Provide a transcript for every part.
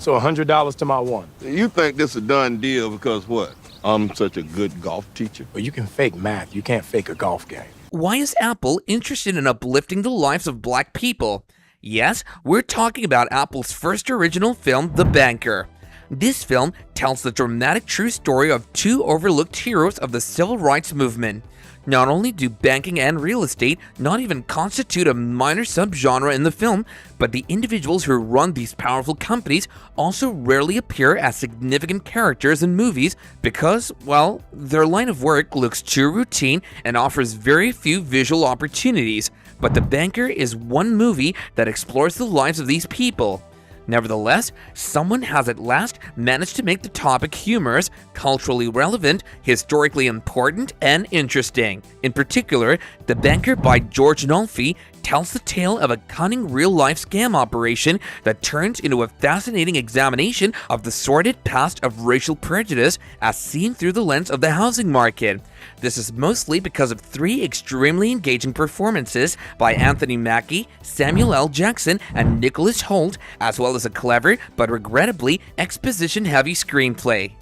So $100 to my one. You think this a done deal because what? I'm such a good golf teacher. Well, you can fake math. You can't fake a golf game. Why is Apple interested in uplifting the lives of black people? Yes, we're talking about Apple's first original film, The Banker. This film tells the dramatic true story of two overlooked heroes of the civil rights movement. Not only do banking and real estate not even constitute a minor subgenre in the film, but the individuals who run these powerful companies also rarely appear as significant characters in movies because, well, their line of work looks too routine and offers very few visual opportunities. But The Banker is one movie that explores the lives of these people. Nevertheless, someone has at last managed to make the topic humorous, culturally relevant, historically important, and interesting. In particular, The Banker by George Nolfi tells the tale of a cunning real-life scam operation that turns into a fascinating examination of the sordid past of racial prejudice as seen through the lens of the housing market. This is mostly because of three extremely engaging performances by Anthony Mackie, Samuel L. Jackson, and Nicholas Hoult, as well as a clever but regrettably exposition-heavy screenplay.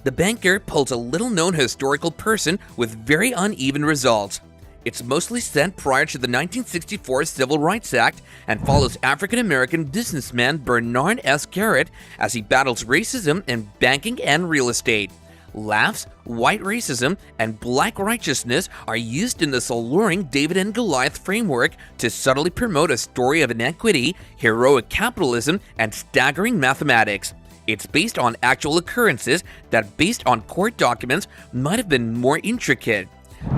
The Banker pulls a little-known historical person with very uneven results. It's mostly set prior to the 1964 Civil Rights Act and follows African-American businessman Bernard S. Garrett as he battles racism in banking and real estate. Laughs, white racism, and black righteousness are used in this alluring David and Goliath framework to subtly promote a story of inequity, heroic capitalism, and staggering mathematics. It's based on actual occurrences that, based on court documents, might have been more intricate.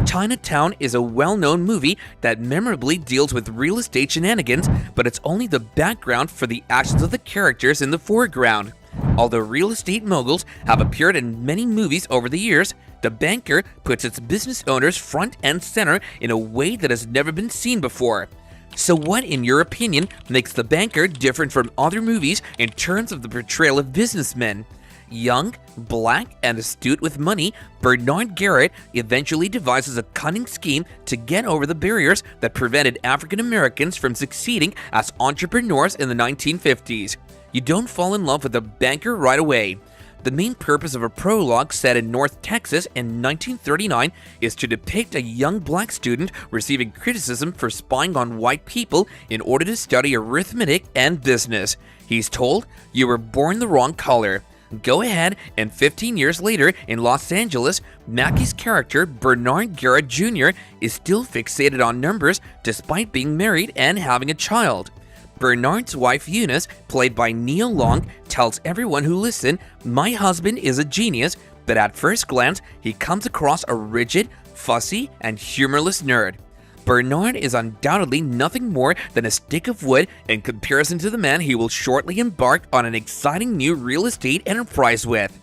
Chinatown is a well-known movie that memorably deals with real estate shenanigans, but it's only the background for the actions of the characters in the foreground. Although real estate moguls have appeared in many movies over the years, The Banker puts its business owners front and center in a way that has never been seen before. So what, in your opinion, makes The Banker different from other movies in terms of the portrayal of businessmen? Young, black, and astute with money, Bernard Garrett eventually devises a cunning scheme to get over the barriers that prevented African Americans from succeeding as entrepreneurs in the 1950s. You don't fall in love with The Banker right away. The main purpose of a prologue set in North Texas in 1939 is to depict a young black student receiving criticism for spying on white people in order to study arithmetic and business. He's told, "You were born the wrong color." Go ahead, and 15 years later in Los Angeles, Mackie's character, Bernard Garrett Jr., is still fixated on numbers despite being married and having a child. Bernard's wife Eunice, played by Nia Long, tells everyone who listen, "My husband is a genius," but at first glance, he comes across a rigid, fussy, and humorless nerd. Bernard is undoubtedly nothing more than a stick of wood in comparison to the man he will shortly embark on an exciting new real estate enterprise with.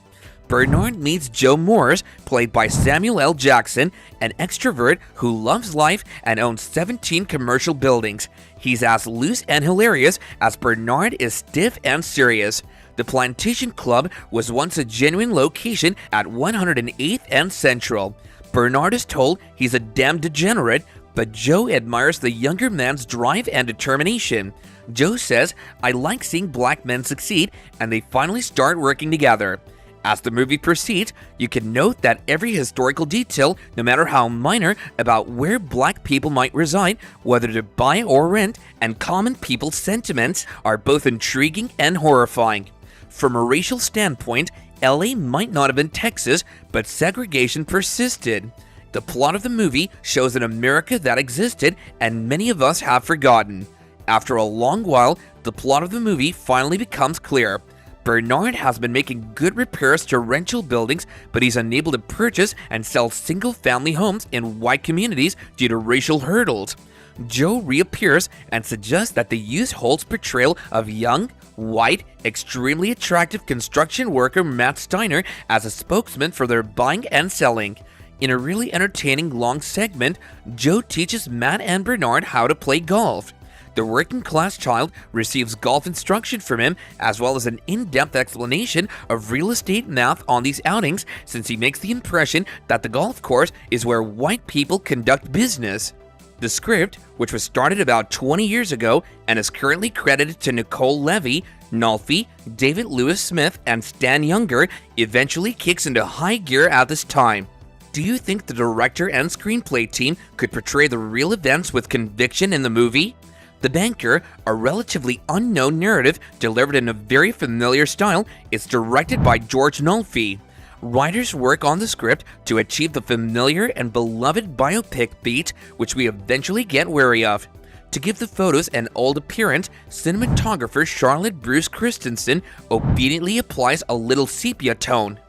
Bernard meets Joe Morris, played by Samuel L. Jackson, an extrovert who loves life and owns 17 commercial buildings. He's as loose and hilarious as Bernard is stiff and serious. The Plantation Club was once a genuine location at 108th and Central. Bernard is told he's a damn degenerate, but Joe admires the younger man's drive and determination. Joe says, "I like seeing black men succeed," and they finally start working together. As the movie proceeds, you can note that every historical detail, no matter how minor, about where black people might reside, whether to buy or rent, and common people's sentiments are both intriguing and horrifying. From a racial standpoint, LA might not have been Texas, but segregation persisted. The plot of the movie shows an America that existed and many of us have forgotten. After a long while, the plot of the movie finally becomes clear. Bernard has been making good repairs to rental buildings, but he's unable to purchase and sell single-family homes in white communities due to racial hurdles. Joe reappears and suggests that they use Holt's portrayal of young, white, extremely attractive construction worker Matt Steiner as a spokesman for their buying and selling. In a really entertaining long segment, Joe teaches Matt and Bernard how to play golf. The working-class child receives golf instruction from him, as well as an in-depth explanation of real estate math on these outings, since he makes the impression that the golf course is where white people conduct business. The script, which was started about 20 years ago and is currently credited to Nicole Levy, Nolfi, David Lewis Smith, and Stan Younger eventually kicks into high gear at this time. Do you think the director and screenplay team could portray the real events with conviction in the movie? The Banker, a relatively unknown narrative delivered in a very familiar style, is directed by George Nolfi. Writers work on the script to achieve the familiar and beloved biopic beat, which we eventually get wary of. To give the photos an old appearance, cinematographer Charlotte Bruce Christensen obediently applies a little sepia tone.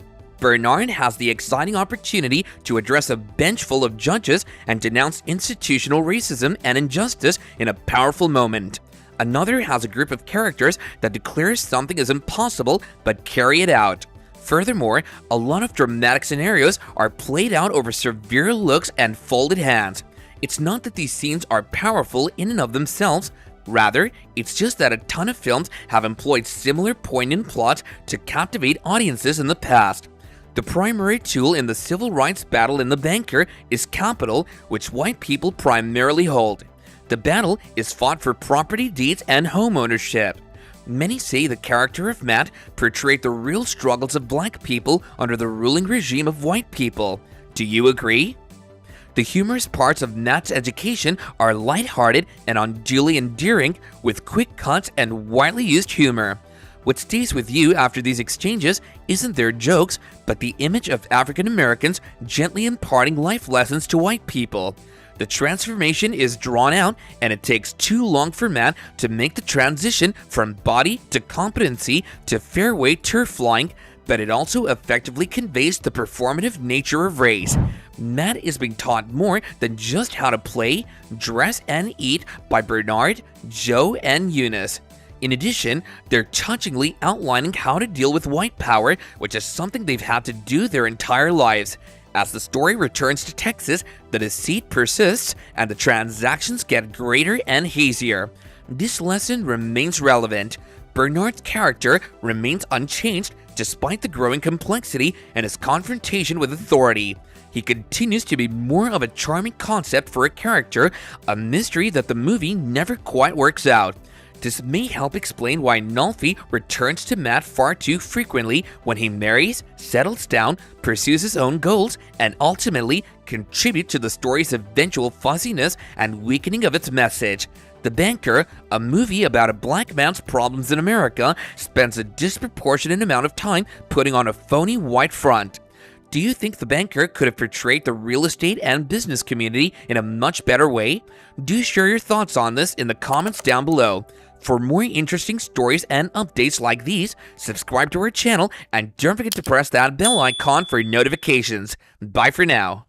Bernard has the exciting opportunity to address a bench full of judges and denounce institutional racism and injustice in a powerful moment. Another has a group of characters that declares something is impossible but carry it out. Furthermore, a lot of dramatic scenarios are played out over severe looks and folded hands. It's not that these scenes are powerful in and of themselves, rather, it's just that a ton of films have employed similar poignant plots to captivate audiences in the past. The primary tool in the civil rights battle in The Banker is capital, which white people primarily hold. The battle is fought for property deeds and home ownership. Many say the character of Matt portrayed the real struggles of black people under the ruling regime of white people. Do you agree? The humorous parts of Matt's education are lighthearted and unduly endearing, with quick cuts and widely used humor. What stays with you after these exchanges isn't their jokes, but the image of African Americans gently imparting life lessons to white people. The transformation is drawn out, and it takes too long for Matt to make the transition from body to competency to fairway turf flying, but it also effectively conveys the performative nature of race. Matt is being taught more than just how to play, dress, and eat by Bernard, Joe, and Eunice. In addition, they're touchingly outlining how to deal with white power, which is something they've had to do their entire lives. As the story returns to Texas, the deceit persists and the transactions get greater and hazier. This lesson remains relevant. Bernard's character remains unchanged despite the growing complexity and his confrontation with authority. He continues to be more of a charming concept for a character, a mystery that the movie never quite works out. This may help explain why Nolfi returns to Matt far too frequently when he marries, settles down, pursues his own goals, and ultimately contributes to the story's eventual fuzziness and weakening of its message. The Banker, a movie about a black man's problems in America, spends a disproportionate amount of time putting on a phony white front. Do you think The Banker could have portrayed the real estate and business community in a much better way? Do share your thoughts on this in the comments down below. For more interesting stories and updates like these, subscribe to our channel and don't forget to press that bell icon for notifications. Bye for now.